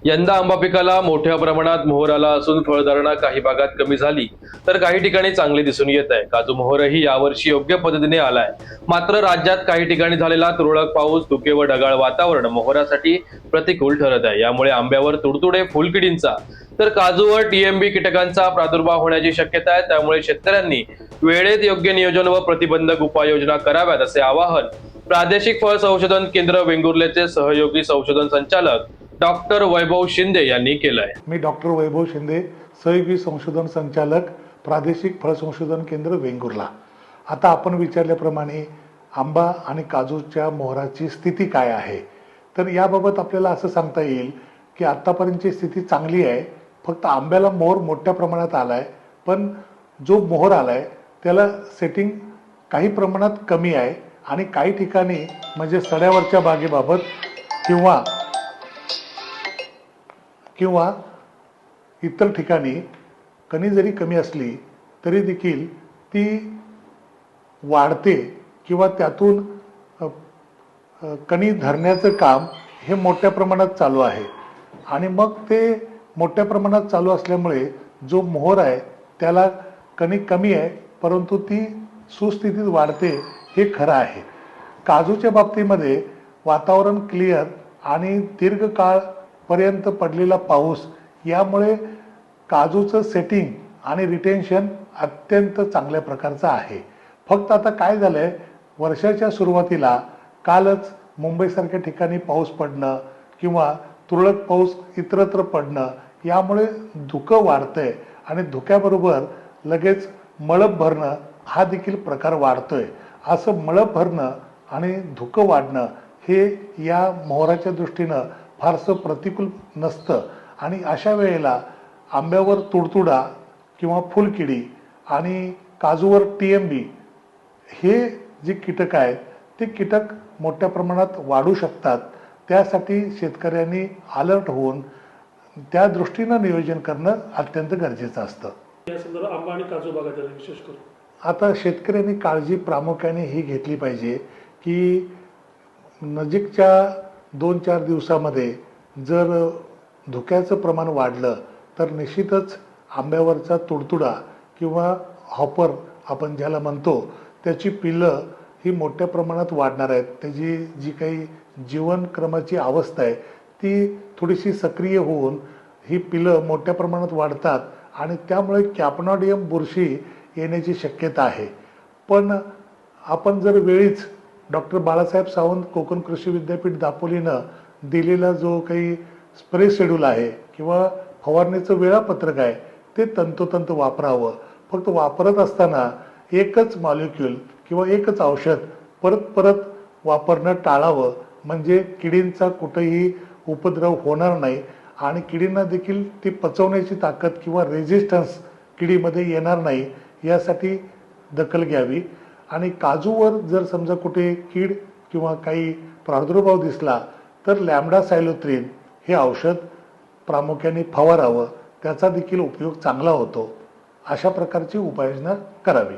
यंदा आंबा पिकाला मोठ्या प्रमाणात मोहर आला असून फळधारणा काही भागात कमी झाली तर काही ठिकाणी चांगली दिसून येत आहे। काजू मोहरही यावर्षी योग्य पद्धतीने आलाय। मात्र राज्यात काही ठिकाणी झालेला तुरळक पाऊस, धुके व ढगाळ वातावरण मोहरासाठी प्रतिकूल ठरत आहे। यामुळे आंब्यावर तुडतुडे, फुलकिडींचा तर काजूवर टीएमबी कीटकांचा प्रादुर्भाव होण्याची शक्यता आहे। त्यामुळे शेतकऱ्यांनी वेळेत योग्य नियोजन व प्रतिबंधक उपाययोजना कराव्यात असे आवाहन प्रादेशिक फळ संशोधन केंद्र वेंगुर्लेचे सहयोगी संशोधन संचालक डॉक्टर वैभव शिंदे यांनी केलंय। मी डॉक्टर वैभव शिंदे, सहयोगी संशोधन संचालक, प्रादेशिक फळ संशोधन केंद्र वेंगुर्ला। आता आपण विचारल्याप्रमाणे आंबा आणि काजूच्या मोहराची स्थिती काय आहे, तर याबाबत आपल्याला असं सांगता येईल की आतापर्यंतची स्थिती चांगली आहे। फक्त आंब्याला मोहर मोठ्या प्रमाणात आलाय, पण जो मोहर आलाय त्याला सेटिंग काही प्रमाणात कमी आहे आणि काही ठिकाणी म्हणजे सड्यावरच्या बागेबाबत किंवा इतर ठिकाणी कणी जरी कमी असली तरी देखील ती वाढते किंवा त्यातून कणी धरण्याचं काम हे मोठ्या प्रमाणात चालू आहे। आणि मग ते मोठ्या प्रमाणात चालू असल्यामुळे जो मोहर आहे त्याला कणी कमी आहे, परंतु ती सुस्थितीत वाढते हे खरं आहे। काजूच्या बाबतीमध्ये वातावरण क्लिअर आणि दीर्घकाळ पर्यंत पडलेला पाऊस यामुळे काजूचं सेटिंग आणि रिटेन्शन अत्यंत चांगल्या प्रकारचं आहे। फक्त आता काय झालंय, वर्षाच्या सुरुवातीला कालच मुंबईसारख्या ठिकाणी पाऊस पडणं किंवा तुरळक पाऊस इतरत्र पडणं यामुळे धुकं वाढतंय आणि धुक्याबरोबर लगेच मळप भरणं हा देखील प्रकार वाढतोय। असं मळप भरणं आणि धुकं वाढणं हे या मोहराच्या दृष्टीनं फारसं प्रतिकूल नसतं आणि अशा वेळेला आंब्यावर तुडतुडा किंवा फुलकिडी आणि काजूवर टीएमबी हे जे कीटक आहेत ते कीटक मोठ्या प्रमाणात वाढू शकतात। त्यासाठी शेतकऱ्यांनी अलर्ट होऊन त्या दृष्टीनं नियोजन करणं अत्यंत गरजेचं असतं। या संदर्भात आंबा आणि काजू बागायतीला विशेष करून आता शेतकऱ्यांनी काळजी प्रामुख्याने ही घेतली पाहिजे की नजीकच्या 2-4 दिवसामध्ये जर धुक्याचं प्रमाण वाढलं तर निश्चितच आंब्यावरचा तुडतुडा किंवा हॉपर आपण ज्याला म्हणतो त्याची पिलं ही मोठ्या प्रमाणात वाढणार आहेत। त्याची जी काही जीवनक्रमाची अवस्था आहे ती थोडीशी सक्रिय होऊन ही पिलं मोठ्या प्रमाणात वाढतात आणि त्यामुळे कॅपनॉडियम बुरशी येण्याची शक्यता आहे। पण आपण जर वेळीच डॉक्टर बाळासाहेब सावंत कोकण कृषी विद्यापीठ दापोलीनं दिलेला जो काही स्प्रे शेड्यूल आहे किंवा फवारणीचं वेळापत्रक आहे ते तंतोतंत वापरावं। फक्त वापरत असताना एकच मॉलिक्यूल किंवा एकच औषध परत परत वापरणं टाळावं, म्हणजे किडींचा कुठेही उपद्रव होणार नाही आणि किडींना देखील ती पचवण्याची ताकद किंवा रेझिस्टन्स किडीमध्ये येणार नाही यासाठी दखल घ्यावी। आणि काजूवर जर समजा कुठे कीड किंवा काही प्रादुर्भाव दिसला तर लॅम्बडा सायलोथ्रिन हे औषध प्रामुख्याने फवारावं, त्याचा देखील उपयोग चांगला होतो। अशा प्रकारची उपाययोजना करावी।